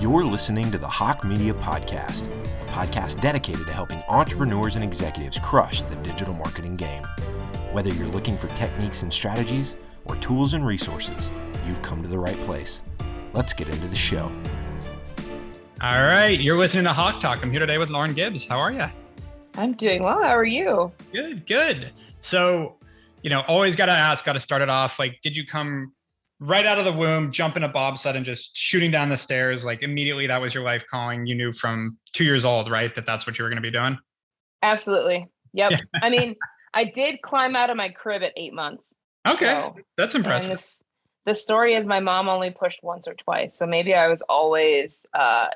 You're listening to the Hawke Media Podcast, a podcast dedicated to helping entrepreneurs and executives crush the digital marketing game. Whether you're looking for techniques and strategies or tools and resources, you've come to the right place. Let's get into the show. All right, you're listening to HawkeTalk. I'm here today with Lauren Gibbs. How are you? I'm doing well. How are you? Good. So, always got to start it off. Like, did you come right out of the womb, jump in a bobsled and just shooting down the stairs? Like immediately that was your life calling. You knew from 2 years old, right? That's what you were going to be doing? Absolutely. Yep. Yeah. I mean, I did climb out of my crib at 8 months. Okay. So, that's impressive. The story is my mom only pushed once or twice. So maybe I was always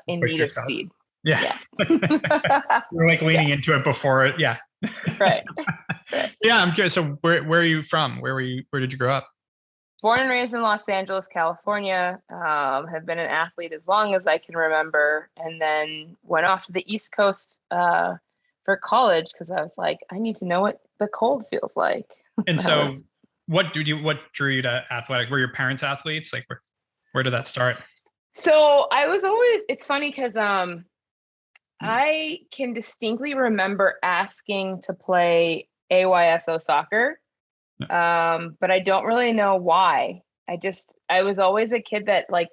in need of speed. Yeah. You're like leaning into it before it. Yeah. Right. Yeah. I'm curious. So where are you from? Where did you grow up? Born and raised in Los Angeles, California. Have been an athlete as long as I can remember. And then went off to the East Coast for college because I was like, I need to know what the cold feels like. And so what drew you to athletic? Were your parents athletes? Like where did that start? So I was always, it's funny because I can distinctly remember asking to play AYSO soccer, but I don't really know why. I was always a kid that like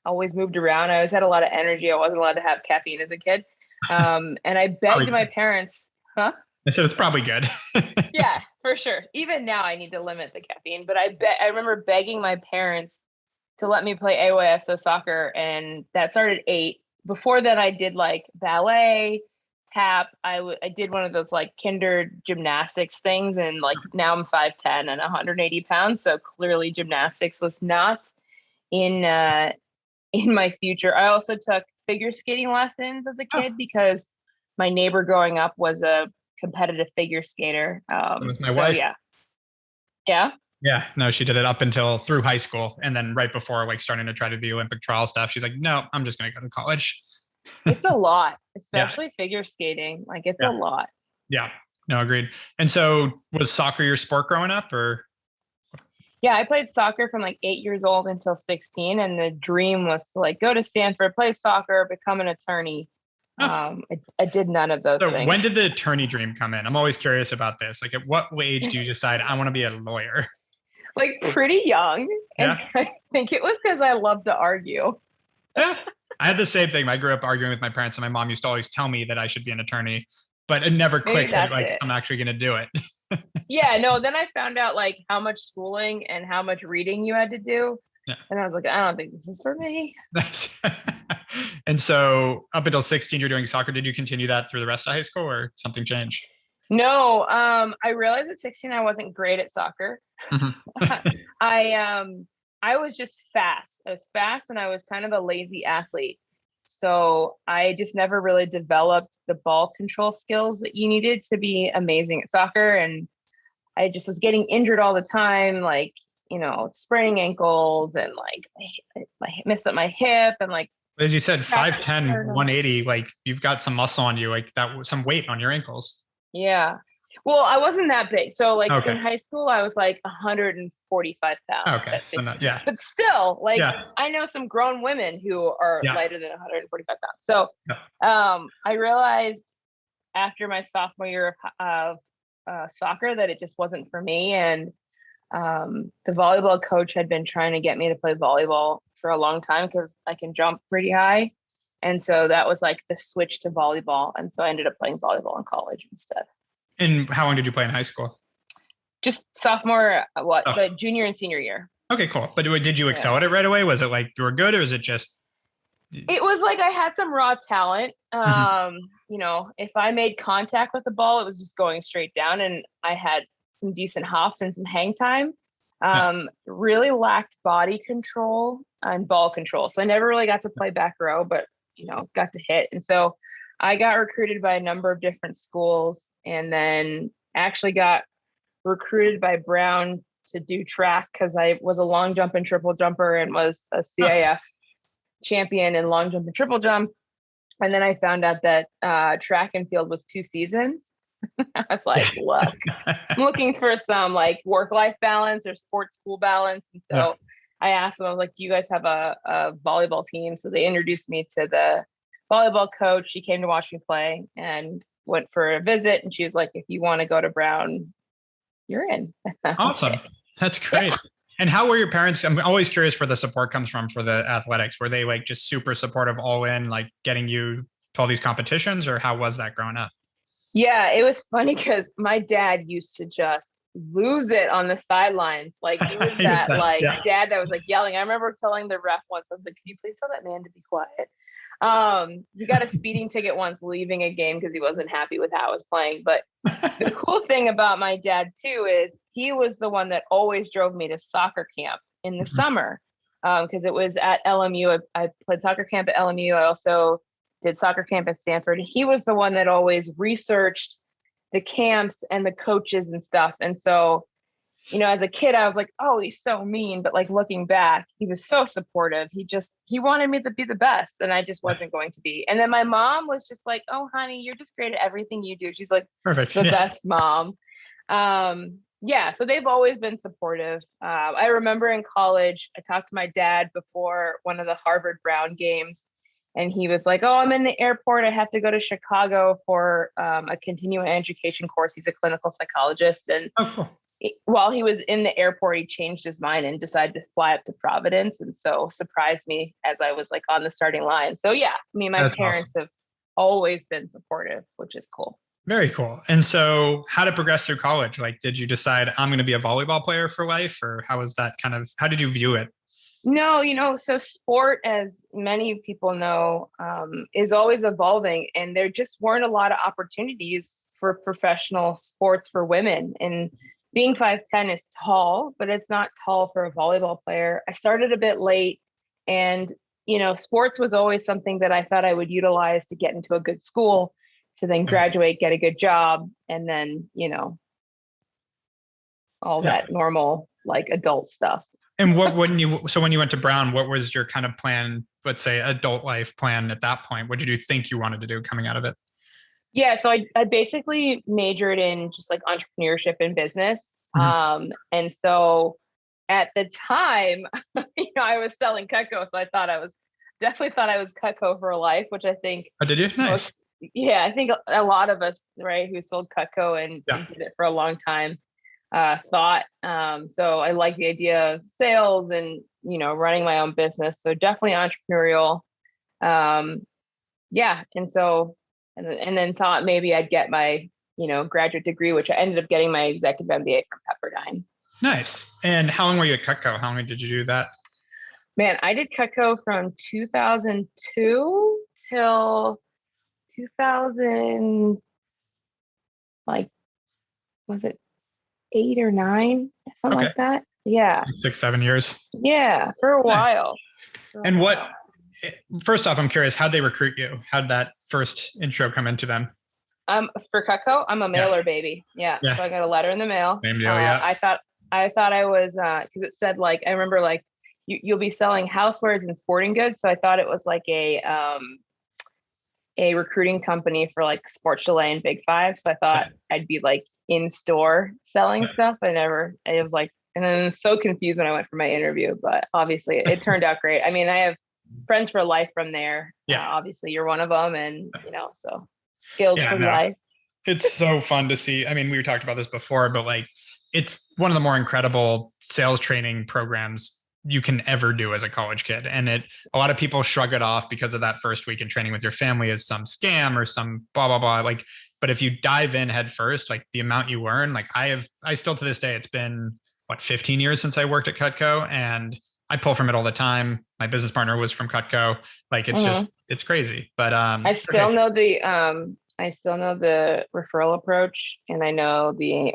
always moved around. I always had a lot of energy. I wasn't allowed to have caffeine as a kid. And I begged my parents, I said, it's probably good. Yeah, for sure. Even now I need to limit the caffeine, but I remember begging my parents to let me play AYSO soccer. And that started at 8. Before that, I did like ballet, tap. I did one of those like kinder gymnastics things. And like now I'm 5'10" and 180 pounds. So clearly gymnastics was not in my future. I also took figure skating lessons as a kid because my neighbor growing up was a competitive figure skater. That was my wife. Yeah. Yeah. No, she did it up until through high school. And then right before like starting to try to do the Olympic trial stuff, she's like, no, I'm just going to go to college. It's a lot, especially figure skating. Like it's a lot. Yeah. No, agreed. And so was soccer your sport growing up or? Yeah, I played soccer from like 8 years old until 16. And the dream was to like go to Stanford, play soccer, become an attorney. I did none of those things. When did the attorney dream come in? I'm always curious about this. Like at what age do you decide I want to be a lawyer? Like pretty young. And I think it was because I loved to argue. Yeah. I had the same thing. I grew up arguing with my parents and my mom used to always tell me that I should be an attorney, but it never clicked that like I'm actually going to do it. Yeah, no, then I found out like how much schooling and how much reading you had to do. Yeah. And I was like, I don't think this is for me. And so up until 16, you're doing soccer. Did you continue that through the rest of high school or something changed? No, I realized at 16, I wasn't great at soccer. Mm-hmm. I was just fast. I was fast and I was kind of a lazy athlete. So I just never really developed the ball control skills that you needed to be amazing at soccer. And I just was getting injured all the time, like, spraining ankles and like I messed up my hip and like. As you said, 5'10", 180, like you've got some muscle on you, like that, some weight on your ankles. Yeah. Well, I wasn't that big. So like in high school, I was like 145 pounds. Okay. So but still, like I know some grown women who are lighter than 145 pounds. So I realized after my sophomore year of soccer that it just wasn't for me. And the volleyball coach had been trying to get me to play volleyball for a long time because I can jump pretty high. And so that was like the switch to volleyball. And so I ended up playing volleyball in college instead. And how long did you play in high school? Just sophomore, the junior and senior year. Okay, cool. But did you excel at it right away? Was it like you were good or is it just? It was like I had some raw talent. If I made contact with the ball, it was just going straight down and I had some decent hops and some hang time. Really lacked body control and ball control. So I never really got to play back row, but, got to hit. And so I got recruited by a number of different schools and then actually got recruited by Brown to do track because I was a long jump and triple jumper and was a CIF champion in long jump and triple jump. And then I found out that track and field was 2 seasons. I was like, look, I'm looking for some like work-life balance or sports school balance. And so I asked them, I was like, do you guys have a volleyball team? So they introduced me to the volleyball coach. She came to watch me play and went for a visit. And she was like, if you want to go to Brown, you're in. Awesome. Okay. That's great. Yeah. And how were your parents? I'm always curious where the support comes from for the athletics. Were they like just super supportive, all in, like getting you to all these competitions, or how was that growing up? Yeah, it was funny because my dad used to just lose it on the sidelines. Like he was that dad that was like yelling. I remember telling the ref once, I was like, can you please tell that man to be quiet? He got a speeding ticket once leaving a game because he wasn't happy with how I was playing. But the cool thing about my dad too is he was the one that always drove me to soccer camp in the summer because it was at LMU. I played soccer camp at LMU. I also did soccer camp at Stanford. He was the one that always researched the camps and the coaches and stuff. And so, as a kid, I was like, oh, he's so mean. But like looking back, he was so supportive. He wanted me to be the best. And I just wasn't going to be. And then my mom was just like, oh, honey, you're just great at everything you do. She's like, perfect. The best mom. So they've always been supportive. I remember in college, I talked to my dad before one of the Harvard Brown games. And he was like, oh, I'm in the airport. I have to go to Chicago for a continuing education course. He's a clinical psychologist. And while he was in the airport, he changed his mind and decided to fly up to Providence. And so surprised me as I was like on the starting line. So yeah, my parents have always been supportive, which is cool. Very cool. And so how to progress through college? Like, did you decide I'm going to be a volleyball player for life, or how was that how did you view it? No, so sport, as many people know, is always evolving, and there just weren't a lot of opportunities for professional sports for women. And being 5'10" is tall, but it's not tall for a volleyball player. I started a bit late, and, sports was always something that I thought I would utilize to get into a good school, to then graduate, get a good job, and then, all that normal, like adult stuff. And when you went to Brown, what was your kind of plan, let's say adult life plan at that point? What did you think you wanted to do coming out of it? Yeah. So I basically majored in just like entrepreneurship and business. And so at the time, I was selling Cutco. So I definitely thought I was Cutco for life, which I think. Oh, did you? Nice. I think a lot of us, right, who sold Cutco and did it for a long time, thought. So I like the idea of sales and, running my own business. So definitely entrepreneurial. And then thought maybe I'd get my, graduate degree, which I ended up getting my executive MBA from Pepperdine. Nice. And how long were you at Cutco? How long did you do that? Man, I did Cutco from 2002 till 2000, was it 8 or 9, something like that? Yeah. 6-7 years. Yeah, for a while. And first off, I'm curious, how'd they recruit you? How'd that first intro come into them? For Cutco, I'm a mailer baby. Yeah. So I got a letter in the mail. Same deal, yeah. I thought I was, cause it said I remember you'll be selling housewares and sporting goods. So I thought it was like a recruiting company for Sports Chalet and Big Five. So I thought I'd be in store selling stuff. And then I was so confused when I went for my interview, but obviously it turned out great. I mean, I have friends for life from there. Yeah. Obviously you're one of them, and so skills for life. It's so fun to see. I mean, we talked about this before, but it's one of the more incredible sales training programs you can ever do as a college kid. And a lot of people shrug it off because of that first week in training with your family as some scam or some blah, blah, blah. But if you dive in head first, the amount you learn, I still to this day, it's been 15 years since I worked at Cutco, and I pull from it all the time. My business partner was from Cutco. It's just, it's crazy. But I still know the referral approach, and I know the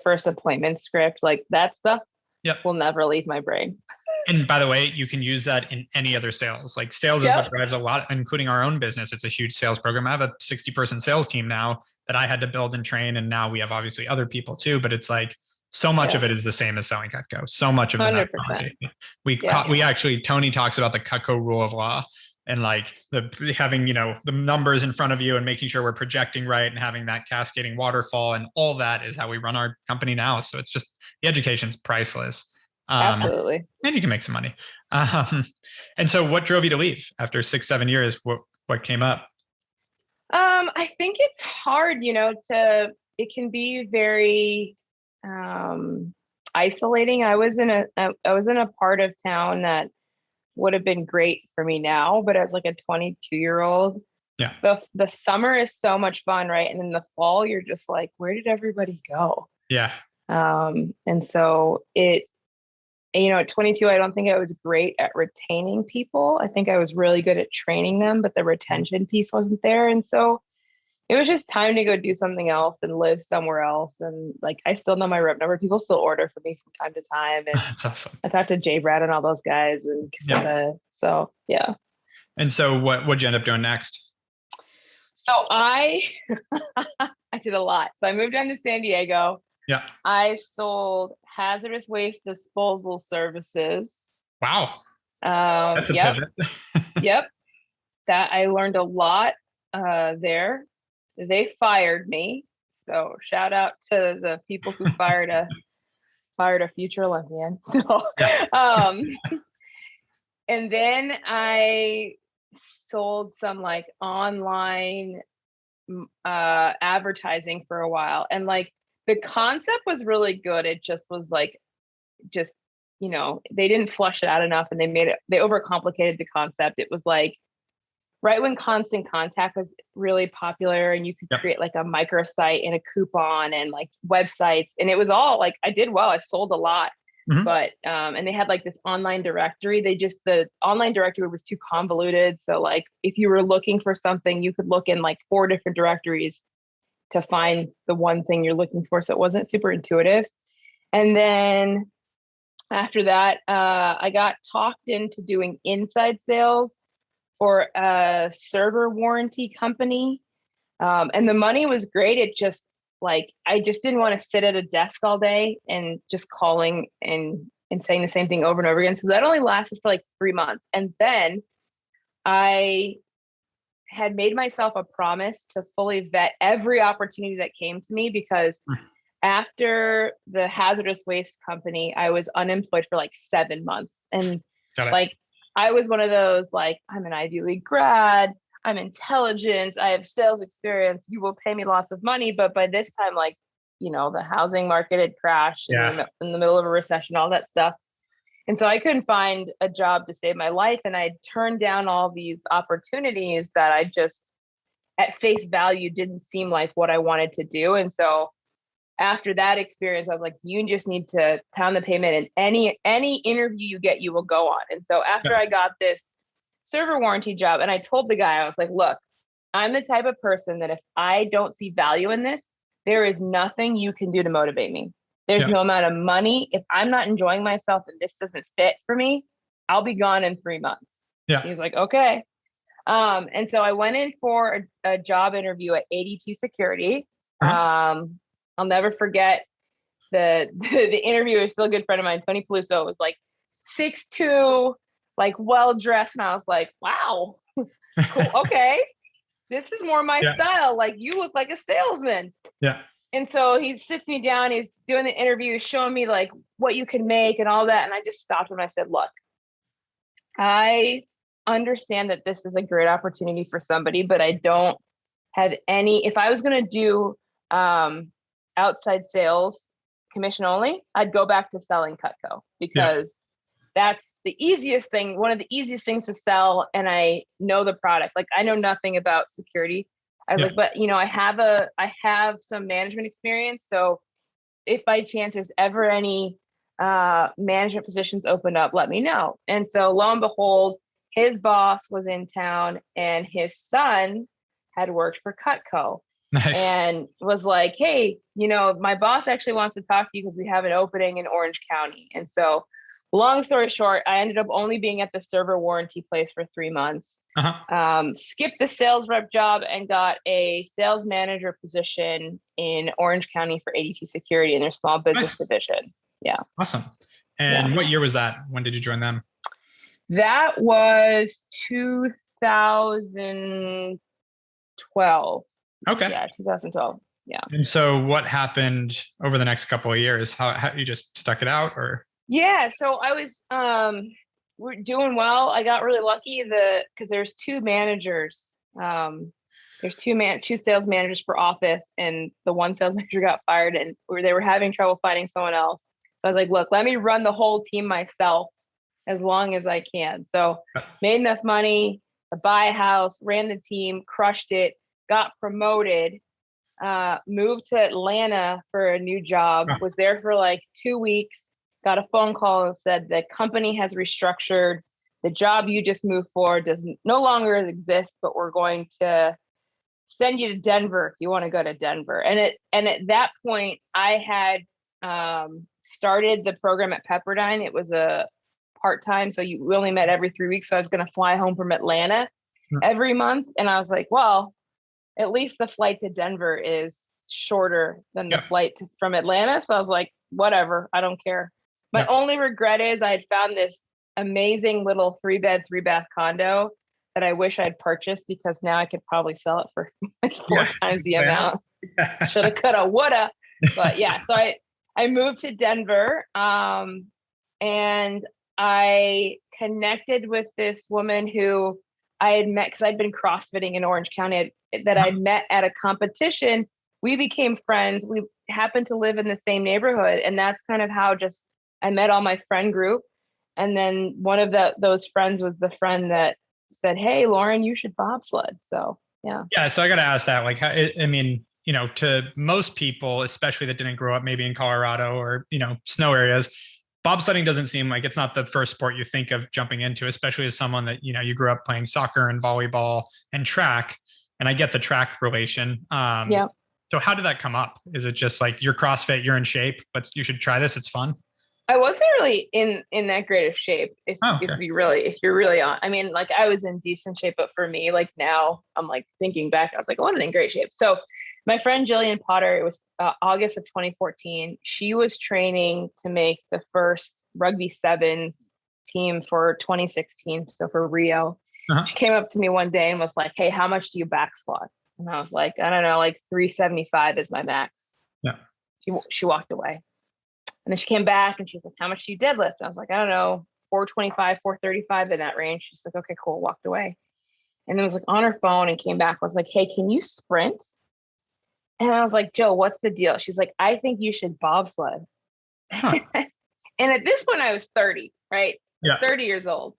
first appointment script, that stuff. Yep. Will never leave my brain. And by the way, you can use that in any other sales. Sales is what drives a lot, including our own business. It's a huge sales program. I have a 60-person sales team now that I had to build and train. And now we have obviously other people too, but it's so much of it is the same as selling Cutco. So much of the 100%. We actually, Tony talks about the Cutco rule of law, and having, the numbers in front of you and making sure we're projecting right and having that cascading waterfall, and all that is how we run our company now. So it's just, the education's priceless. Absolutely. And you can make some money. And so what drove you to leave after 6-7 years? What came up? I think it's hard, it can be very isolating. I was in a part of town that would have been great for me now, but as like a 22-year-old, yeah, the summer is so much fun, right? And in the fall, you're just like, where did everybody go? Yeah. And so at 22, I don't think I was great at retaining people. I think I was really good at training them, but the retention piece wasn't there. And so it was just time to go do something else and live somewhere else. And like, I still know my rep number. People still order for me from time to time. And that's awesome. I talked to Jay Brad and all those guys and so, yeah. And so what'd you end up doing next? So I did a lot. So I moved down to San Diego. Yeah. I sold hazardous waste disposal services. Wow. That's a pivot. Yep. That I learned a lot there. They fired me. So shout out to the people who fired a future Olympian. And then I sold some like online advertising for a while. And like the concept was really good. It just was like, they didn't flush it out enough and they overcomplicated the concept. It was like right when Constant Contact was really popular and you could create like a microsite and a coupon and like websites. And it was all like, I did well. I sold a lot, but, and they had like this online directory. The online directory was too convoluted. So like, if you were looking for something, you could look in like 4 different directories to find the one thing you're looking for. So it wasn't super intuitive. And then after that, I got talked into doing inside sales for a server warranty company. And the money was great. It just like, I just didn't want to sit at a desk all day and just calling and saying the same thing over and over again. So that only lasted for like 3 months. And then I had made myself a promise to fully vet every opportunity that came to me, because after the hazardous waste company, I was unemployed for like 7 months. And like, I was one of those, like, I'm an Ivy League grad, I'm intelligent, I have sales experience, you will pay me lots of money. But by this time, like, the housing market had crashed in the middle of a recession, all that stuff. And so I couldn't find a job to save my life. And I turned down all these opportunities that I just at face value didn't seem like what I wanted to do. And so after that experience, I was like, you just need to pound the pavement, and any interview you get, you will go on. And so after I got this server warranty job, and I told the guy, I was like, look, I'm the type of person that if I don't see value in this, there is nothing you can do to motivate me. There's no amount of money. If I'm not enjoying myself and this doesn't fit for me, I'll be gone in 3 months. Yeah. He's like, okay. And so I went in for a job interview at ADT Security. I'll never forget the interviewer is still a good friend of mine, Tony Peluso, was like 6'2", like well-dressed. And I was like, wow, cool, okay. This is more my style. Like, you look like a salesman. Yeah. And so he sits me down, he's doing the interview, showing me like what you can make and all that. And I just stopped him and I said, look, I understand that this is a great opportunity for somebody, but I don't have if I was going to do outside sales commission only, I'd go back to selling Cutco, because that's the easiest thing, one of the easiest things to sell. And I know the product. Like, I know nothing about security. I was like, but I have some management experience. So if by chance there's ever any management positions open up, let me know. And so lo and behold, his boss was in town and his son had worked for Cutco. Nice. And was like, hey, my boss actually wants to talk to you because we have an opening in Orange County. And so long story short, I ended up only being at the server warranty place for 3 months. Skipped the sales rep job and got a sales manager position in Orange County for ADT Security in their small business division. Yeah. Awesome. And what year was that? When did you join them? That was 2012. Okay. Yeah, 2012. Yeah. And so what happened over the next couple of years? How you just stuck it out, or? Yeah. So I was, we're doing well. I got really lucky because there's two managers. There's two sales managers for office, and the one sales manager got fired, and they were having trouble finding someone else. So I was like, look, let me run the whole team myself as long as I can. So made enough money to buy a house, ran the team, crushed it, got promoted, moved to Atlanta for a new job, was there for like 2 weeks, got a phone call and said the company has restructured. The job you just moved for no longer exist, but we're going to send you to Denver if you want to go to Denver. And at that point, I had started the program at Pepperdine. It was a part-time, so we only met every 3 weeks. So I was going to fly home from Atlanta every month, and I was like, well, at least the flight to Denver is shorter than the flight from Atlanta. So I was like, whatever, I don't care. My only regret is I had found this amazing little 3-bed, 3-bath condo that I wish I'd purchased, because now I could probably sell it for like 4 times the amount. Shoulda, coulda, woulda. But yeah, so I moved to Denver, and I connected with this woman who I had met because I'd been CrossFitting in Orange County that I'd met at a competition. We became friends. We happened to live in the same neighborhood, and that's kind of how I met all my friend group. And then one of those friends was the friend that said, "Hey, Lauren, you should bobsled." So yeah. Yeah. So I got to ask that, like, I mean, to most people, especially that didn't grow up maybe in Colorado or, snow areas, bobsledding doesn't seem like it's not the first sport you think of jumping into, especially as someone that, you grew up playing soccer and volleyball and track. And I get the track relation. Yeah. So how did that come up? Is it just like you're CrossFit, you're in shape, but you should try this, it's fun? I wasn't really in that great of shape. If you're really on, I mean, like I was in decent shape, but for me, like now I'm like thinking back, I was like, I wasn't in great shape. So my friend Jillian Potter, it was August of 2014. She was training to make the first rugby sevens team for 2016. So for Rio, she came up to me one day and was like, "Hey, how much do you back squat?" And I was like, "I don't know, like 375 is my max." Yeah. She walked away. And then she came back and she's like, "How much do you deadlift?" And I was like, "I don't know, 425, 435 in that range." She's like, "Okay, cool." Walked away. And then was like on her phone and came back, was like, "Hey, can you sprint?" And I was like, "Jill, what's the deal?" She's like, "I think you should bobsled." And at this point I was 30, right? Yeah. 30 years old.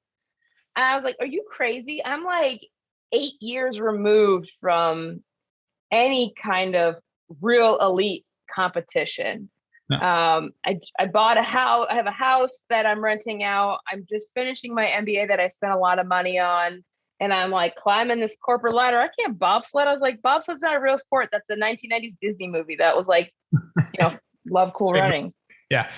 And I was like, "Are you crazy?" I'm like 8 years removed from any kind of real elite competition. No. I bought a house. I have a house that I'm renting out. I'm just finishing my MBA that I spent a lot of money on. And I'm like climbing this corporate ladder. I can't bobsled. I was like, bobsled's not a real sport. That's a 1990s Disney movie. That was like, Love Cool Running. Yeah.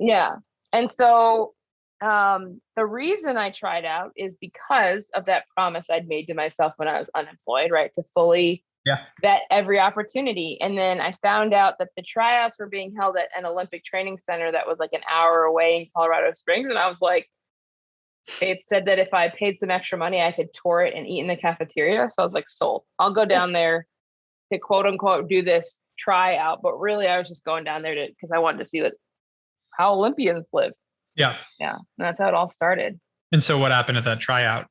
Yeah. And so the reason I tried out is because of that promise I'd made to myself when I was unemployed, right? To fully vet every opportunity. And then I found out that the tryouts were being held at an Olympic training center that was like an hour away in Colorado Springs. And I was like, it said that if I paid some extra money, I could tour it and eat in the cafeteria. So I was like, sold. I'll go down there to quote unquote do this tryout. But really I was just going down there because I wanted to see how Olympians live. Yeah. Yeah. And that's how it all started. And so what happened at that tryout?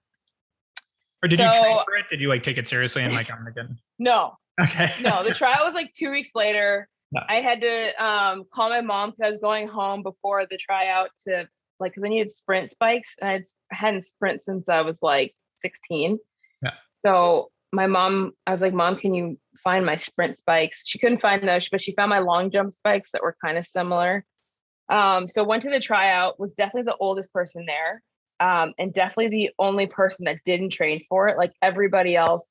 Or did you train for it? Did you like take it seriously and like, I'm again? No. Okay. No, the tryout was like 2 weeks later. No. I had to call my mom because I was going home before the tryout to because I needed sprint spikes. And I hadn't sprint since I was like 16. Yeah. So my mom, I was like, "Mom, can you find my sprint spikes?" She couldn't find those, but she found my long jump spikes that were kind of similar. So went to the tryout, was definitely the oldest person there. And definitely the only person that didn't train for it. Like everybody else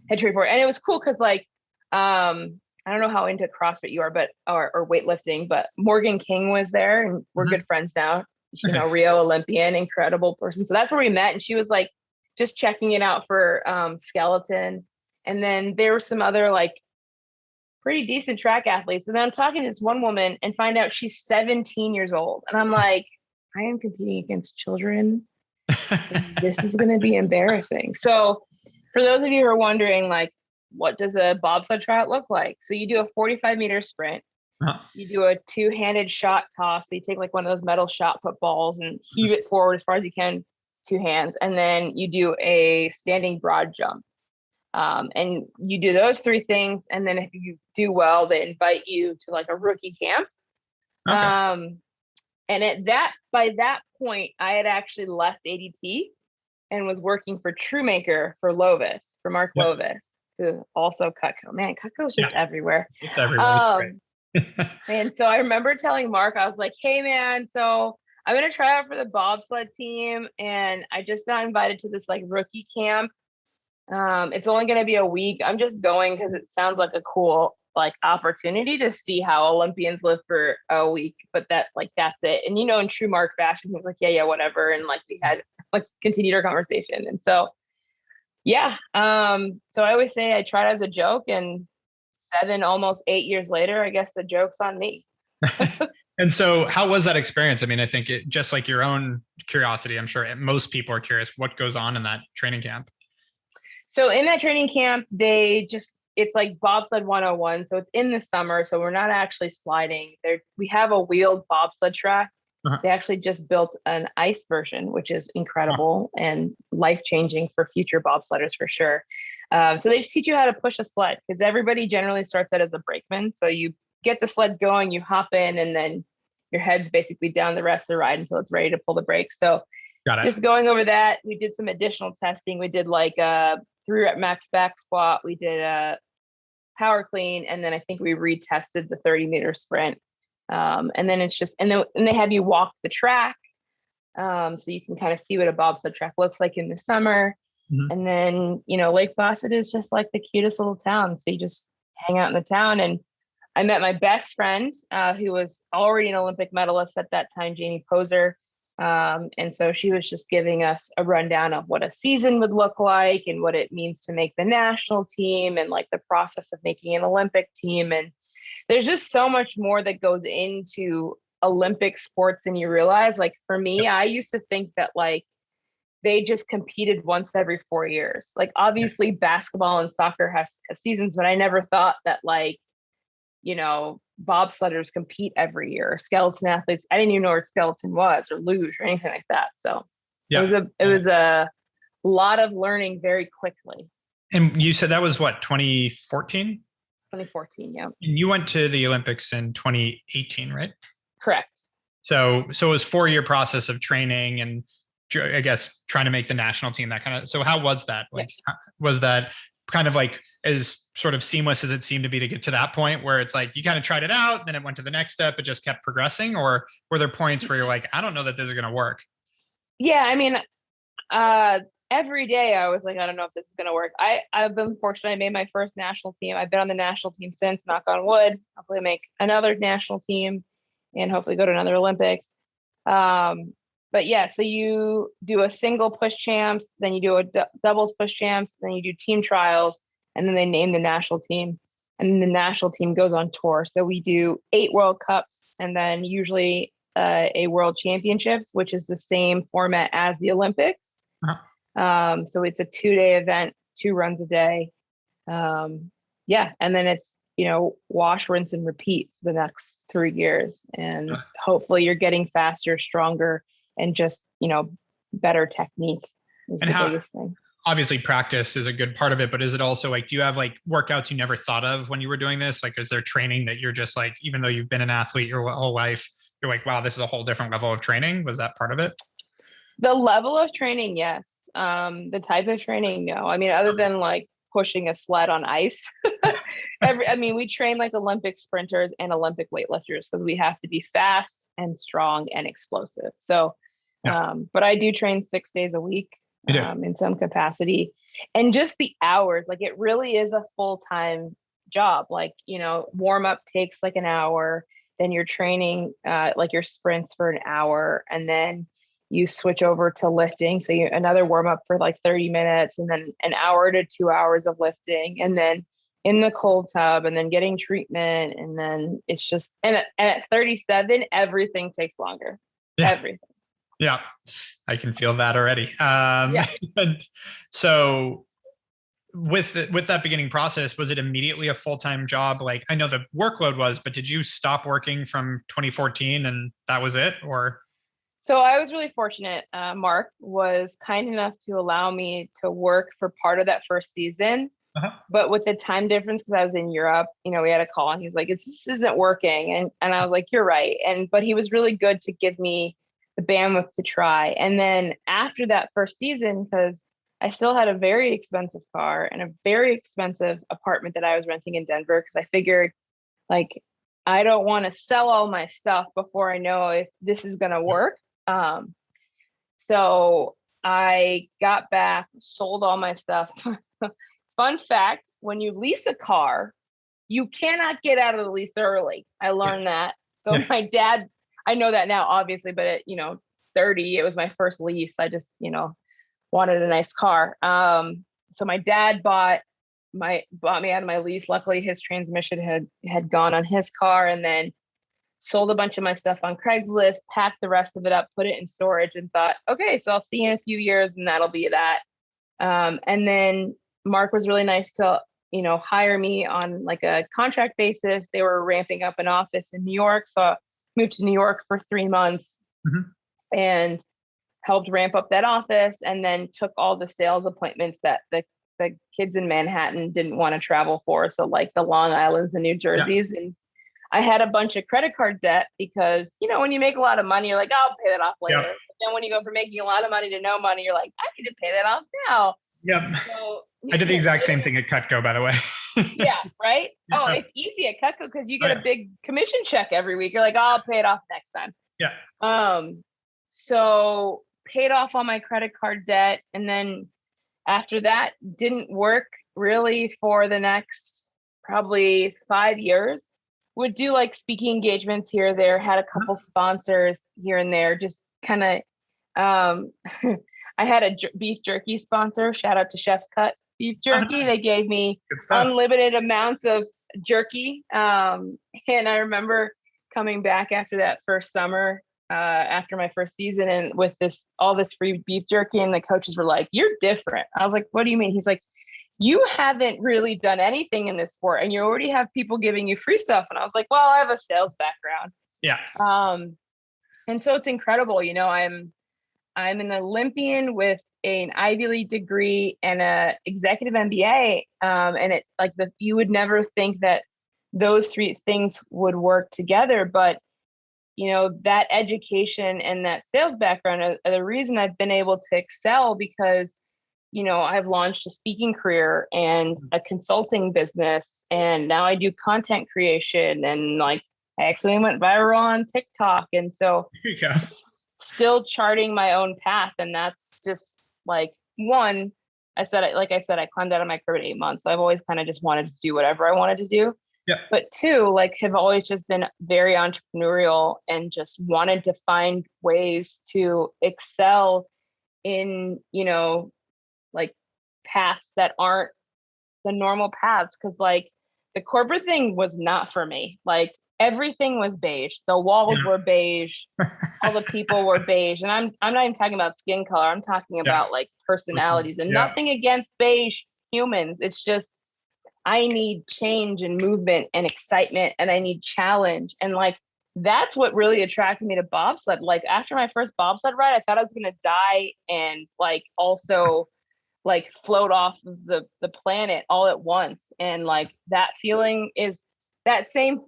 had trained for it. And it was cool because like, I don't know how into CrossFit you are, but, or weightlifting, but Morgan King was there and we're good friends now. Rio Olympian, incredible person. So that's where we met. And she was like, just checking it out for skeleton. And then there were some other like pretty decent track athletes. And then I'm talking to this one woman and find out she's 17 years old. And I'm like, I am competing against children. This is going to be embarrassing. So for those of you who are wondering, like, what does a bobsled tryout look like? So you do a 45-meter sprint. Uh-huh. You do a two-handed shot toss. So you take like one of those metal shot put balls and heave it forward as far as you can, two hands. And then you do a standing broad jump. And you do those three things. And then if you do well, they invite you to like a rookie camp. Okay. And by that point, I had actually left ADT and was working for Truemaker for Mark Lovis, who also Cutco. Man, Cutco's just everywhere. It's everywhere. And so I remember telling Mark, I was like, hey man, so I'm going to try out for the bobsled team. And I just got invited to this like rookie camp. It's only going to be a week. I'm just going because it sounds like a cool like opportunity to see how Olympians live for a week, but that's it. And, in true Mark fashion, he was like, yeah, whatever. And like, we had like continued our conversation. And so, so I always say I tried as a joke, and 7, almost 8 years later, I guess the joke's on me. And so how was that experience? I mean, I think it just like your own curiosity, I'm sure most people are curious what goes on in that training camp. So in that training camp, it's like bobsled 101. So it's in the summer. So we're not actually sliding there. We have a wheeled bobsled track. Uh-huh. They actually just built an ice version, which is incredible and life-changing for future bobsledders for sure. So they just teach you how to push a sled, because everybody generally starts out as a brakeman. So you get the sled going, you hop in, and then your head's basically down the rest of the ride until it's ready to pull the brakes. So just going over that, we did some additional testing. We did like a 3-rep max back squat. We did a power clean. And then I think we retested the 30-meter sprint. And then they have you walk the track. So you can kind of see what a bobsled track looks like in the summer. Mm-hmm. And then, Lake Placid is just like the cutest little town. So you just hang out in the town. And I met my best friend, who was already an Olympic medalist at that time, Jamie Poser. And so she was just giving us a rundown of what a season would look like and what it means to make the national team and like the process of making an Olympic team. And there's just so much more that goes into Olympic sports. And you realize, like, for me, I used to think that like they just competed once every 4 years. Like, obviously basketball and soccer has seasons, but I never thought that like, bobsledders compete every year. Skeleton athletes, I didn't even know what skeleton was, or luge, or anything like that. So it was a lot of learning very quickly. And you said that was what, 2014? 2014, yeah. And you went to the Olympics in 2018, right? Correct. So it was 4-year process of training and I guess trying to make the national team, that kind of. So how was that? Like, was that kind of like as sort of seamless as it seemed to be to get to that point where it's like you kind of tried it out, then it went to the next step, it just kept progressing? Or were there points where you're like, I don't know that this is going to work? Yeah, I mean, every day I was like, I don't know if this is going to work. I've been fortunate. I made my first national team. I've been on the national team since, knock on wood. Hopefully make another national team and hopefully go to another Olympics. But yeah, so you do a single push champs, then you do a doubles push champs, then you do team trials, and then they name the national team. And then the national team goes on tour. So we do 8 World Cups and then usually a World Championships, which is the same format as the Olympics. Uh-huh. So it's a 2-day event, 2 runs a day. And then it's, wash, rinse, and repeat the next 3 years. And hopefully you're getting faster, stronger, and just, better technique is the biggest thing. Obviously practice is a good part of it, but is it also like, do you have like workouts you never thought of when you were doing this? Like, is there training that you're just like, even though you've been an athlete your whole life, you're like, wow, this is a whole different level of training? Was that part of it? The level of training, yes. The type of training, no. I mean, other than like pushing a sled on ice, we train like Olympic sprinters and Olympic weightlifters because we have to be fast and strong and explosive. So, but I do train 6 days a week in some capacity, and just the hours, like it really is a full-time job. Like, warm up takes like an hour, then you're training like your sprints for an hour, and then you switch over to lifting. So another warm up for like 30 minutes, and then an hour to 2 hours of lifting, and then in the cold tub, and then getting treatment. And then it's just, and at 37, everything takes longer. Yeah. Everything. Yeah. I can feel that already. And so with that beginning process, was it immediately a full-time job? Like, I know the workload was, but did you stop working from 2014 and that was it? Or? So I was really fortunate. Mark was kind enough to allow me to work for part of that first season. But with the time difference, because I was in Europe, we had a call and he's like, this isn't working. And I was like, you're right. But he was really good to give me the bandwidth to try. And then after that first season, because I still had a very expensive car and a very expensive apartment that I was renting in Denver, because I figured, like, I don't want to sell all my stuff before I know if this is going to work. So I got back, sold all my stuff. Fun fact, when you lease a car, you cannot get out of the lease early. I learned that. So my dad, I know that now, obviously, but at, 30, it was my first lease. I just, wanted a nice car. So my dad bought me out of my lease. Luckily, his transmission had gone on his car, and then sold a bunch of my stuff on Craigslist, packed the rest of it up, put it in storage, and thought, okay, so I'll see you in a few years, and that'll be that. And then Mark was really nice to, hire me on like a contract basis. They were ramping up an office in New York. So I moved to New York for 3 months and helped ramp up that office, and then took all the sales appointments that the kids in Manhattan didn't want to travel for. So like the Long Islands and New Jerseys. And I had a bunch of credit card debt because, when you make a lot of money, you're like, I'll pay that off later. But then when you go from making a lot of money to no money, you're like, I need to pay that off now. Yep. So, I did the exact same thing at Cutco, by the way. Yeah, right? Oh, it's easy at Cutco because you get a big commission check every week. You're like, I'll pay it off next time. Yeah. So paid off all my credit card debt. And then after that, didn't work really for the next probably 5 years. Would do like speaking engagements here or there, had a couple sponsors here and there, just kind of, I had a beef jerky sponsor. Shout out to Chef's Cut Beef Jerky. They gave me unlimited amounts of jerky. And I remember coming back after that first summer, after my first season, and with all this free beef jerky, and the coaches were like, you're different. I was like, what do you mean? He's like, you haven't really done anything in this sport and you already have people giving you free stuff. And I was like, well, I have a sales background. Yeah. And so it's incredible. I'm an Olympian with an Ivy League degree and a executive MBA. And it you would never think that those three things would work together, but that education and that sales background are the reason I've been able to excel, because I've launched a speaking career and a consulting business, and now I do content creation, and I actually went viral on TikTok. And so still charting my own path. And that's just one, I climbed out of my career at 8 months. So I've always kind of just wanted to do whatever I wanted to do. Yeah. But two, have always just been very entrepreneurial and just wanted to find ways to excel in, paths that aren't the normal paths. Cause the corporate thing was not for me. Everything was beige. The walls were beige. All the people were beige. And I'm not even talking about skin color. I'm talking about personalities, and nothing against beige humans. It's just, I need change and movement and excitement, and I need challenge. And that's what really attracted me to bobsled. After my first bobsled ride, I thought I was going to die and also float off of the planet all at once. And that feeling is that same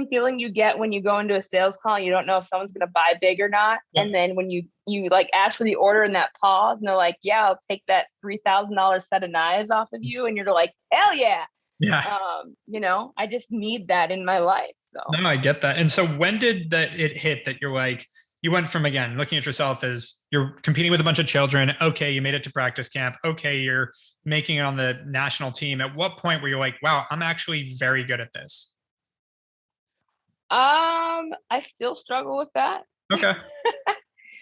feeling you get when you go into a sales call and you don't know if someone's going to buy big or not. Yeah. And then when you ask for the order in that pause, and they're like, yeah, I'll take that $3,000 set of knives off of you. And you're like, hell yeah. Yeah. I just need that in my life. So no, I get that. And so when did it hit that you're you went from, again, looking at yourself as you're competing with a bunch of children. Okay. You made it to practice camp. Okay. You're making it on the national team. At what point were you like, wow, I'm actually very good at this? I still struggle with that. Okay.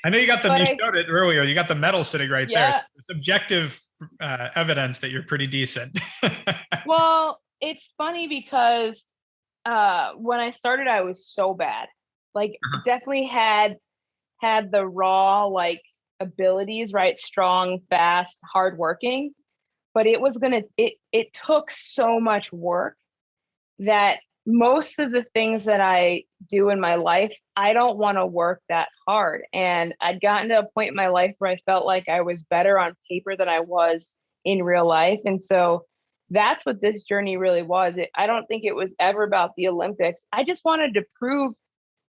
I know you got you showed it earlier. You got the medal sitting right there. It's objective evidence that you're pretty decent. Well, it's funny because when I started, I was so bad. Definitely had the raw abilities, right? Strong, fast, hardworking. but it took so much work that most of the things that I do in my life, I don't want to work that hard. And I'd gotten to a point in my life where I felt like I was better on paper than I was in real life. And so that's what this journey really was. I don't think it was ever about the Olympics. I just wanted to prove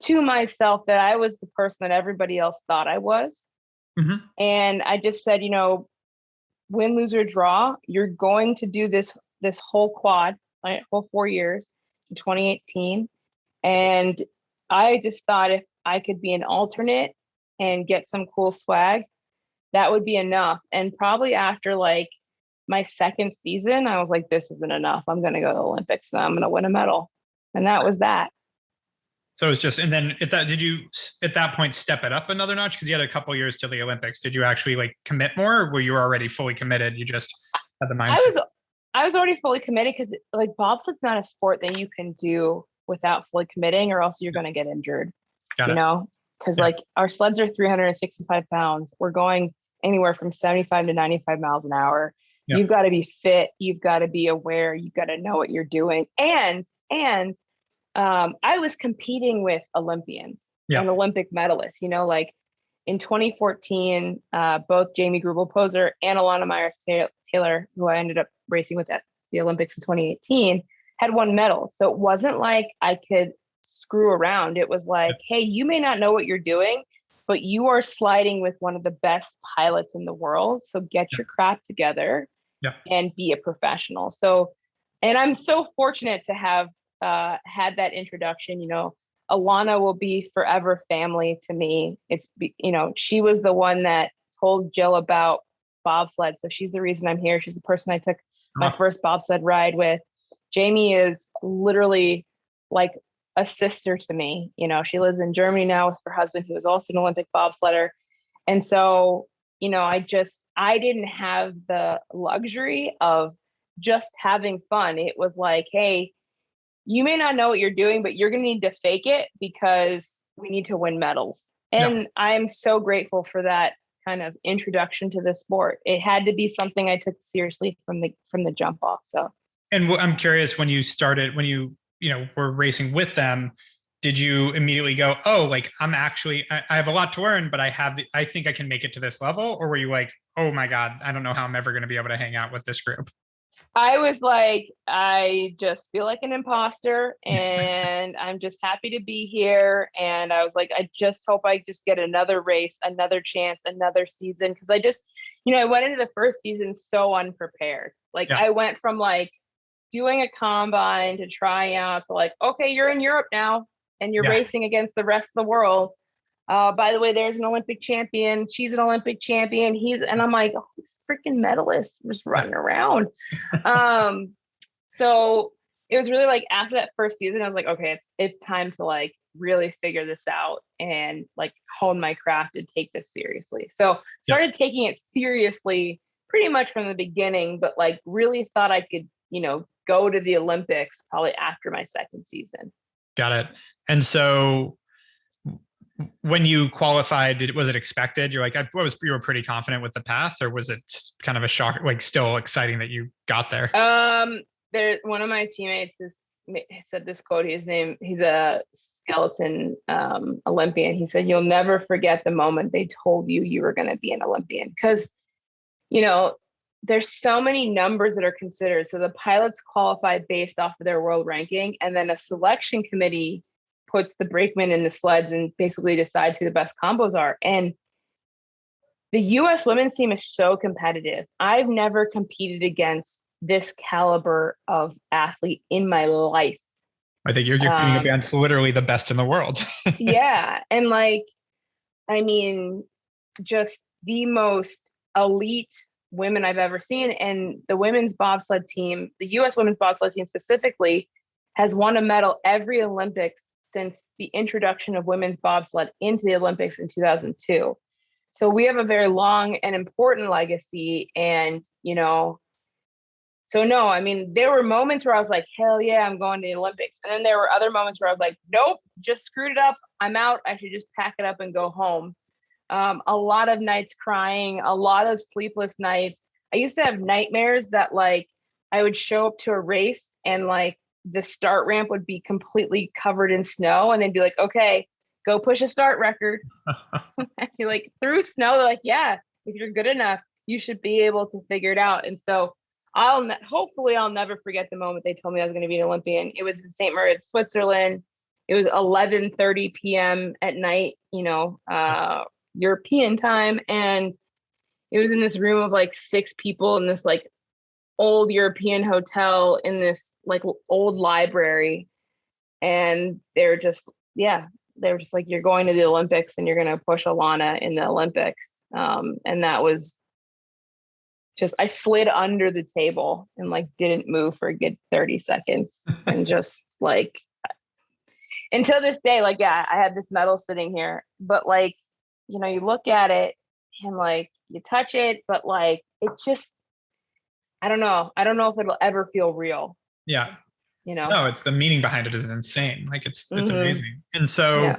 to myself that I was the person that everybody else thought I was. Mm-hmm. And I just said, win, lose, or draw, you're going to do this whole quad, right, whole 4 years in 2018. And I just thought if I could be an alternate and get some cool swag, that would be enough. And probably after like my second season, I was like, this isn't enough. I'm going to go to the Olympics and I'm going to win a medal. And that was that. So it's just, and then did you at that point step it up another notch? Because you had a couple years till the Olympics. Did you actually like commit more, or were you already fully committed? You just had the mindset. I was already fully committed because like bobsled's not a sport that you can do without fully committing, or else you're going to get injured. Because like our sleds are 365 pounds. We're going anywhere from 75 to 95 miles an hour. Yep. You've got to be fit. You've got to be aware. You've got to know what you're doing. And I was competing with Olympians and Olympic medalists, like in 2014, both Jamie Grubel-Poser and Alana Myers-Taylor, who I ended up racing with at the Olympics in 2018, had won medals. So it wasn't like I could screw around. It was like, hey, you may not know what you're doing, but you are sliding with one of the best pilots in the world. So get your crap together and be a professional. So, and I'm so fortunate to have had that introduction. Alana will be forever family to me. She was the one that told Jill about bobsled. So she's the reason I'm here. She's the person I took my first bobsled ride with. Jamie is literally like a sister to me. She lives in Germany now with her husband, who is also an Olympic bobsledder. And so, I didn't have the luxury of just having fun. It was like, hey, you may not know what you're doing, but you're going to need to fake it because we need to win medals. And I'm so grateful for that kind of introduction to the sport. It had to be something I took seriously from the jump off. So, and I'm curious, when you started, when you were racing with them, did you immediately go, oh, like I have a lot to learn, but I think I can make it to this level? Or were you like, oh my God, I don't know how I'm ever going to be able to hang out with this group? I was like, I just feel like an imposter and I'm just happy to be here. And I was like, I just hope I just get another race, another chance, another season. Cause I just, I went into the first season so unprepared. Like I went from like doing a combine to trying out to like, okay, you're in Europe now and you're racing against the rest of the world. By the way, there's an Olympic champion. She's an Olympic champion. And I'm like, oh, this freaking medalist just running around. So it was really like after that first season, I was like, okay, it's time to like really figure this out and like hone my craft and take this seriously. So started taking it seriously pretty much from the beginning, but like really thought I could, go to the Olympics probably after my second season. Got it. And so when you qualified, was it expected? You're like, you were pretty confident with the path, or was it kind of a shock, like still exciting that you got there? There's one of my teammates said this quote, he's a skeleton Olympian. He said, you'll never forget the moment they told you were going to be an Olympian. Cause there's so many numbers that are considered. So the pilots qualify based off of their world ranking, and then a selection committee puts the brakeman in the sleds and basically decides who the best combos are. And the U.S. women's team is so competitive. I've never competed against this caliber of athlete in my life. I think you're competing against literally the best in the world. Yeah. And like, I mean, just the most elite women I've ever seen. And the women's bobsled team, the U.S. women's bobsled team specifically, has won a medal every Olympics since the introduction of women's bobsled into the Olympics in 2002. So we have a very long and important legacy. And, so no, I mean, there were moments where I was like, hell yeah, I'm going to the Olympics. And then there were other moments where I was like, nope, just screwed it up. I'm out. I should just pack it up and go home. A lot of nights crying, a lot of sleepless nights, I used to have nightmares that like I would show up to a race and like the start ramp would be completely covered in snow, and they'd be like, okay, go push a start record. I'd be like, through snow? They're like, yeah, if you're good enough, you should be able to figure it out. And so hopefully I'll never forget the moment they told me I was going to be an Olympian. It was in St. Moritz, Switzerland. It was 11:30 p.m. at night, European time. And it was in this room of like 6 people in this like old European hotel in this like old library. And they were just like, you're going to the Olympics and you're going to push Alana in the Olympics. And that was just, I slid under the table and like didn't move for a good 30 seconds and just like, until this day, like, yeah, I have this medal sitting here, but like, you look at it and like you touch it, but like, it's just, I don't know if it'll ever feel real. Yeah. No, it's the meaning behind it is insane. Like it's Mm-hmm. amazing. And so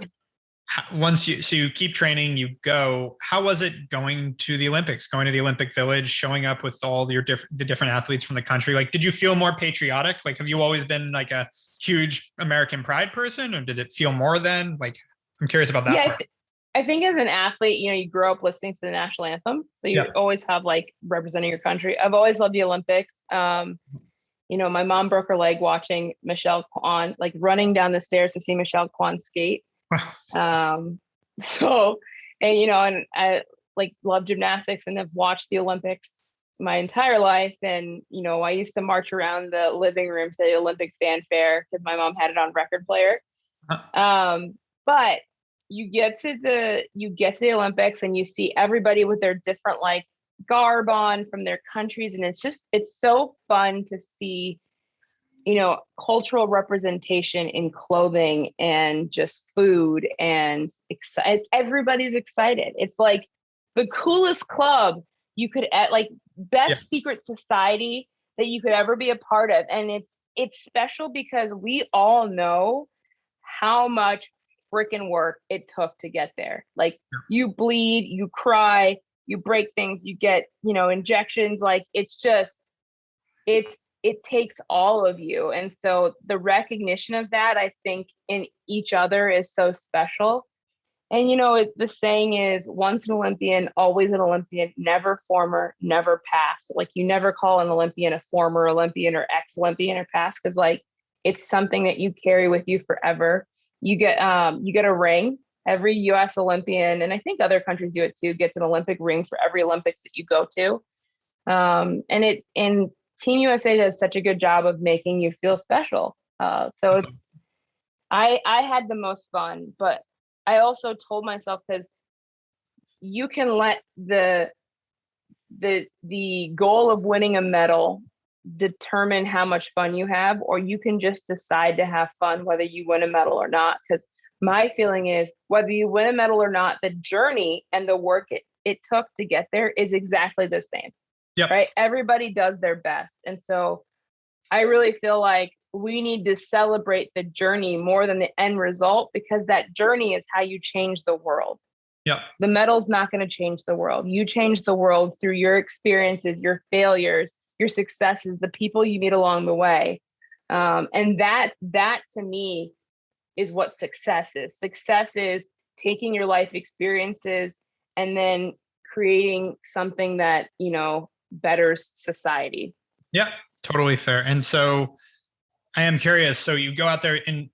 so you keep training, you go, how was it going to the Olympics, going to the Olympic Village, showing up with all the different athletes from the country? Like, did you feel more patriotic? Like, have you always been like a huge American pride person, or did it feel more then? Like, I'm curious about that part. I think as an athlete, you grow up listening to the national anthem. So you always have like representing your country. I've always loved the Olympics. My mom broke her leg watching Michelle Kwan, like running down the stairs to see Michelle Kwan skate. And I like love gymnastics and have watched the Olympics my entire life. And, I used to march around the living room to the Olympic fanfare because my mom had it on record player. But you get to the Olympics and you see everybody with their different like garb on from their countries. And it's so fun to see, cultural representation in clothing and just food, and everybody's excited. It's like the coolest club you could like best secret society that you could ever be a part of. And it's special because we all know how much freaking work it took to get there. Like you bleed, you cry, you break things, you get, injections. Like it takes all of you. And so the recognition of that, I think, in each other is so special. And, the saying is once an Olympian, always an Olympian, never former, never past. Like you never call an Olympian a former Olympian or ex-Olympian or past, because like it's something that you carry with you forever. You get a ring. Every US Olympian, and I think other countries do it too, gets an Olympic ring for every Olympics that you go to. And Team USA does such a good job of making you feel special. I had the most fun, but I also told myself, because you can let the goal of winning a medal determine how much fun you have, or you can just decide to have fun whether you win a medal or not. Because my feeling is whether you win a medal or not, the journey and the work it took to get there is exactly the same. Yep. Right? Everybody does their best. And so I really feel like we need to celebrate the journey more than the end result, because that journey is how you change the world. Yeah. The medal's not going to change the world. You change the world through your experiences, your failures, your successes, the people you meet along the way. And that to me is what success is. Success is taking your life experiences and then creating something that, betters society. Yeah, totally fair. And so I am curious. So you go out there, and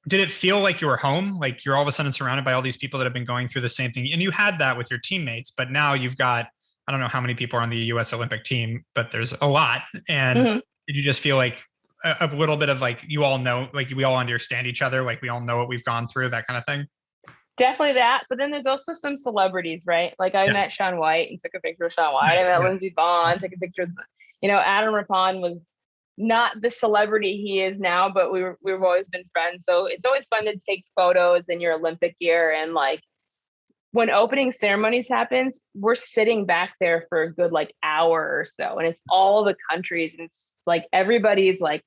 did it feel like you were home? Like you're all of a sudden surrounded by all these people that have been going through the same thing, and you had that with your teammates, but now you've got, I don't know how many people are on the US Olympic team, but there's a lot. And did you just feel like a little bit of like, you all know, like we all understand each other, like we all know what we've gone through, that kind of thing? Definitely that. But then there's also some celebrities, right? Like I met Shaun White and took a picture of Shaun White. I met Lindsey Vonn, took a picture of, Adam Rippon was not the celebrity he is now, but we've always been friends. So it's always fun to take photos in your Olympic gear. And like when opening ceremonies happens, we're sitting back there for a good like hour or so. And it's all the countries. And it's like everybody's like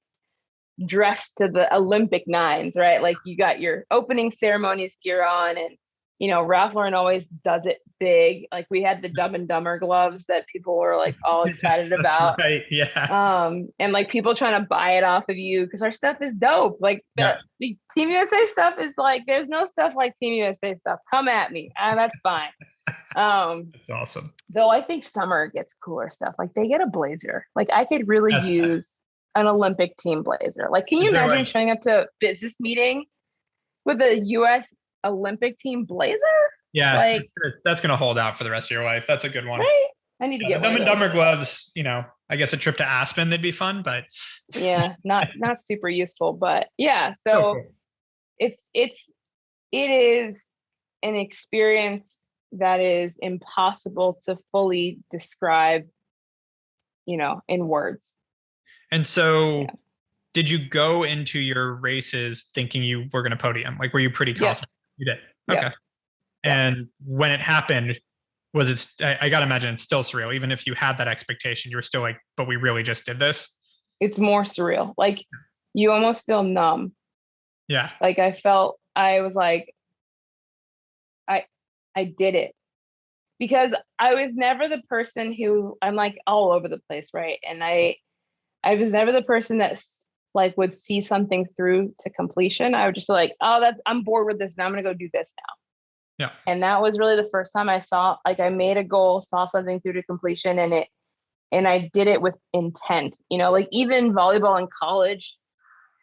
dressed to the Olympic nines, right? Like you got your opening ceremonies gear on, and Ralph Lauren always does it big. Like we had the Dumb and Dumber gloves that people were like all excited about. Right. Yeah. And like people trying to buy it off of you because our stuff is dope. Like the Team USA stuff is like, there's no stuff like Team USA stuff. Come at me. That's fine. That's awesome. Though I think Summer gets cooler stuff. Like they get a blazer. Like I could really use an Olympic team blazer. Like, can you imagine showing up to a business meeting with a US Olympic team blazer? Yeah, like that's gonna hold out for the rest of your life. That's a good one. Right? I need to get Dumb and Dumber gloves. I guess a trip to Aspen, they'd be fun, but yeah, not super useful. But yeah, so it is an experience that is impossible to fully describe, in words. And so, did you go into your races thinking you were going to podium? Like, were you pretty confident? You did. Okay. Yeah. And when it happened, was it, I got to imagine it's still surreal. Even if you had that expectation, you were still like, but we really just did this. It's more surreal. Like you almost feel numb. Yeah. Like I was like, I did it. Because I was never the person who I'm like all over the place. Right. And I was never the person that like would see something through to completion. I would just be like, oh, I'm bored with this. Now I'm going to go do this now. Yeah. And that was really the first time I made a goal, saw something through to completion and I did it with intent, like even volleyball in college,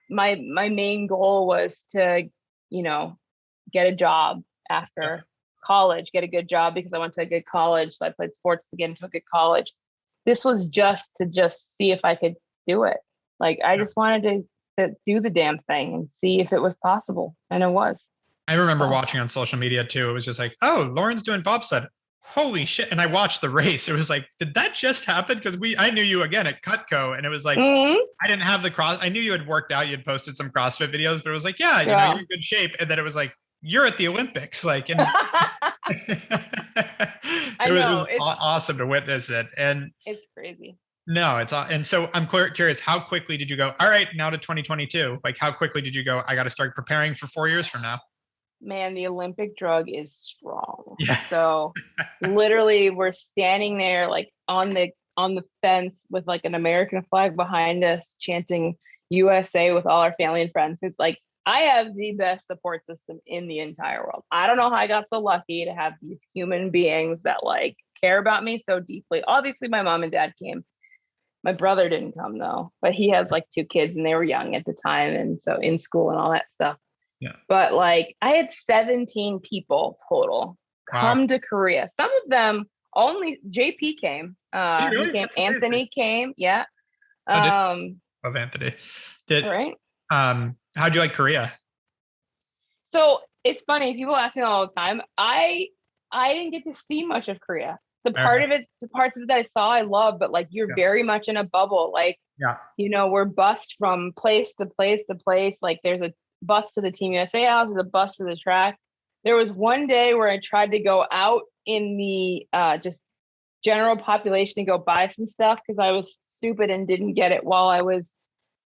my main goal was to, get a job after college, get a good job because I went to a good college. So I played sports to get into a good college. This was just to see if I could do it. Like I just wanted to do the damn thing and see if it was possible. And it was. I remember watching on social media too. It was just like, oh, Lauren's doing bobsled. Holy shit. And I watched the race. It was like, did that just happen? Because I knew you again at Cutco and it was like, I didn't have I knew you had worked out. You had posted some CrossFit videos, but it was like, you're in good shape. And then it was like, you're at the Olympics. Like, and it was awesome to witness it. And it's crazy. No, and so I'm curious, how quickly did you go, all right, now to 2022? Like, how quickly did you go, I got to start preparing for 4 years from now? Man, the Olympic drug is strong. Yeah. So literally we're standing there like on the fence with like an American flag behind us, chanting USA with all our family and friends. It's like, I have the best support system in the entire world. I don't know how I got so lucky to have these human beings that like care about me so deeply. Obviously, my mom and dad came. My brother didn't come though, but he has like 2 kids and they were young at the time. And so in school and all that stuff. Yeah. But like I had 17 people total come to Korea. Some of them only JP came. Really? He came. Anthony came. Yeah. Of Anthony. Right. How'd you like Korea? So it's funny. People ask me all the time. I didn't get to see much of Korea. The parts of it that I saw, I love, but like you're very much in a bubble. Like, we're bused from place to place to place. Like there's a bus to the Team USA house, there's a bus to the track. There was one day where I tried to go out in the just general population to go buy some stuff because I was stupid and didn't get it while I was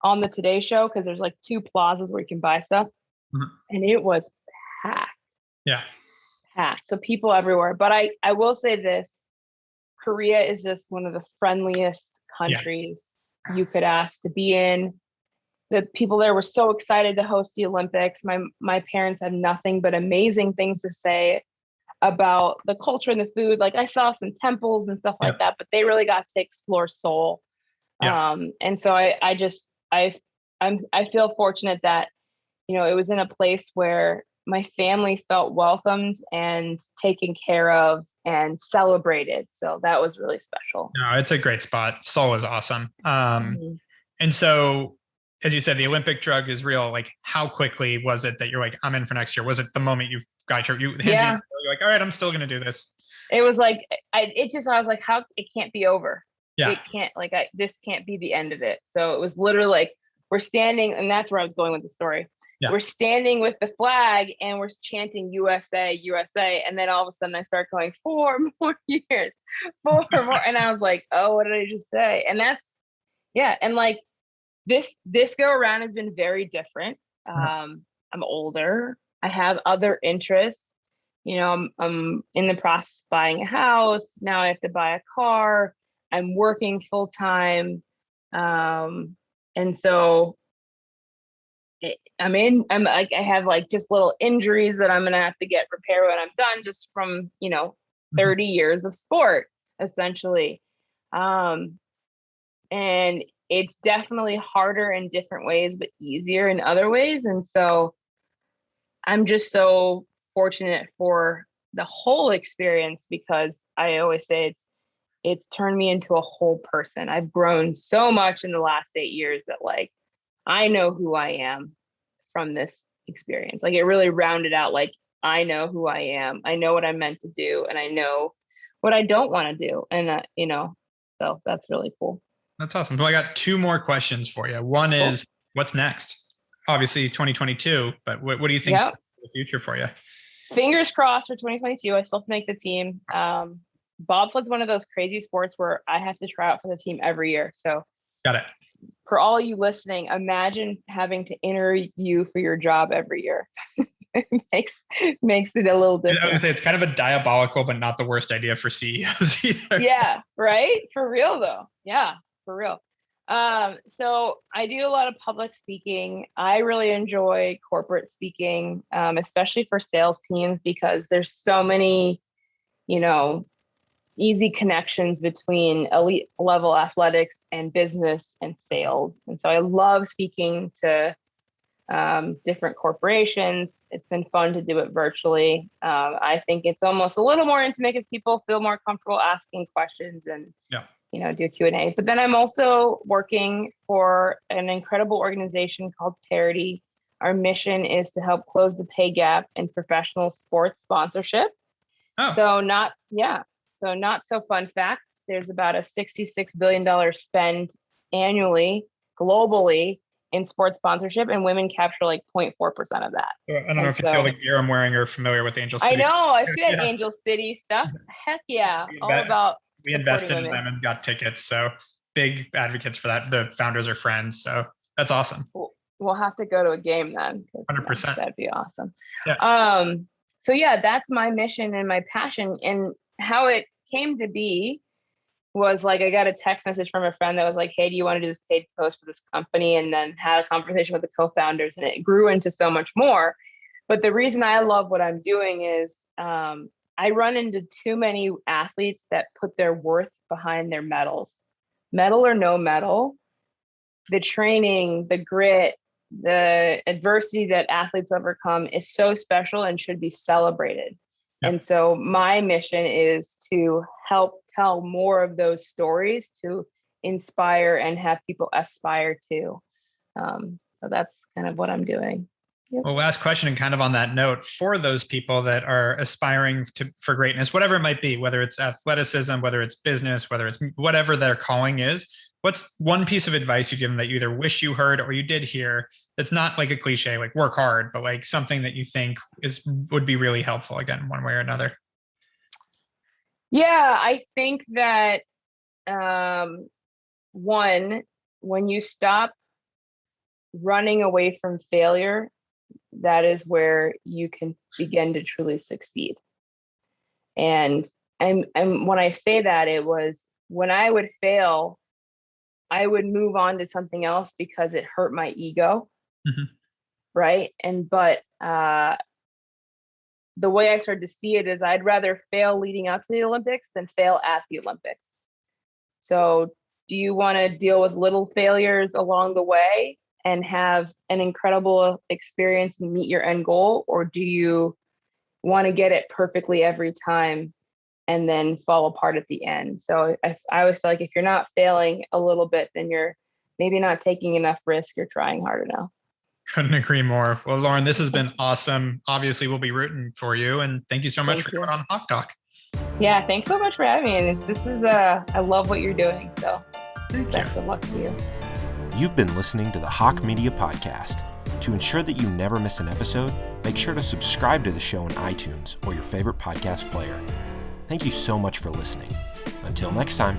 on the Today Show because there's like 2 plazas where you can buy stuff. And it was packed. Yeah. Packed. So people everywhere. But I will say this, Korea is just one of the friendliest countries you could ask to be in. The people there were so excited to host the Olympics. My parents had nothing but amazing things to say about the culture and the food. Like I saw some temples and stuff like that, but they really got to explore Seoul. And so I feel fortunate that, it was in a place where my family felt welcomed and taken care of and celebrated. So that was really special. No, it's a great spot. Seoul is awesome. And so, as you said, the Olympic drug is real. Like, how quickly was it that you're like, I'm in for next year? Was it the moment you got you're like, all right, I'm still going to do this? It was like, I was like, how it can't be over. Yeah. It can't this can't be the end of it. So it was literally like, we're standing, and that's where I was going with the story. Yeah. We're standing with the flag and we're chanting USA, USA. And then all of a sudden I start going 4 more years, 4 more. And I was like, oh, what did I just say? And that's, and like this go around has been very different. I'm older. I have other interests. I'm in the process of buying a house. Now I have to buy a car. I'm working full time. And so I have like just little injuries that I'm going to have to get repaired when I'm done, just from, 30 years of sport, essentially. And it's definitely harder in different ways, but easier in other ways. And so I'm just so fortunate for the whole experience, because I always say it's turned me into a whole person. I've grown so much in the last 8 years that like, I know who I am from this experience. Like it really rounded out, like, I know who I am. I know what I'm meant to do, and I know what I don't want to do. And, so that's really cool. That's awesome. So I got 2 more questions for you. One is, what's next? Obviously 2022, but what do you think is the future for you? Fingers crossed for 2022. I still have to make the team. Bobsled's one of those crazy sports where I have to try out for the team every year. So got it. For all you listening, imagine having to interview for your job every year. It makes it a little different. I was gonna say it's kind of a diabolical, but not the worst idea for CEOs either. Yeah, right? For real though. Yeah, for real. So I do a lot of public speaking. I really enjoy corporate speaking, especially for sales teams, because there's so many, easy connections between elite level athletics and business and sales. And so I love speaking to different corporations. It's been fun to do it virtually. I think it's almost a little more intimate because people feel more comfortable asking questions and do Q&A. But then I'm also working for an incredible organization called Parity. Our mission is to help close the pay gap in professional sports sponsorship. Oh. So not so fun fact, there's about a $66 billion spend annually globally in sports sponsorship, and women capture like 0.4% of that. I don't know if you see all the gear I'm wearing or familiar with Angel City. I know, I see that Angel City stuff. Heck yeah. We invested in them and got tickets. So big advocates for that. The founders are friends. So that's awesome. We'll have to go to a game then. 100%. That'd be awesome. Yeah. So yeah, that's my mission and my passion. And how it came to be was like, I got a text message from a friend that was like, hey, do you want to do this paid post for this company? And then had a conversation with the co-founders, and it grew into so much more. But the reason I love what I'm doing is I run into too many athletes that put their worth behind their medals. Medal or no medal, the training, the grit, the adversity that athletes overcome is so special and should be celebrated. Yep. And so my mission is to help tell more of those stories to inspire and have people aspire to. So that's kind of what I'm doing. Yep. Well, last question, and kind of on that note, for those people that are aspiring for greatness, whatever it might be, whether it's athleticism, whether it's business, whether it's whatever their calling is, what's one piece of advice you give them that you either wish you heard or you did hear that's not like a cliche, like work hard, but like something that you think would be really helpful, again, one way or another? Yeah, I think that one, when you stop running away from failure, that is where you can begin to truly succeed. And when I say that, it was when I would fail, I would move on to something else because it hurt my ego. Mm-hmm. Right. But the way I started to see it is I'd rather fail leading up to the Olympics than fail at the Olympics. So do you want to deal with little failures along the way and have an incredible experience and meet your end goal? Or do you want to get it perfectly every time and then fall apart at the end? So I always feel like if you're not failing a little bit, then you're maybe not taking enough risk or trying hard enough. Couldn't agree more. Well, Lauren, this has been awesome. Obviously, we'll be rooting for you. And thank you so much for coming on HawkeTalk. Yeah, thanks so much for having me. This is, I love what you're doing. So best of luck to you. You've been listening to the Hawke Media Podcast. To ensure that you never miss an episode, make sure to subscribe to the show on iTunes or your favorite podcast player. Thank you so much for listening. Until next time.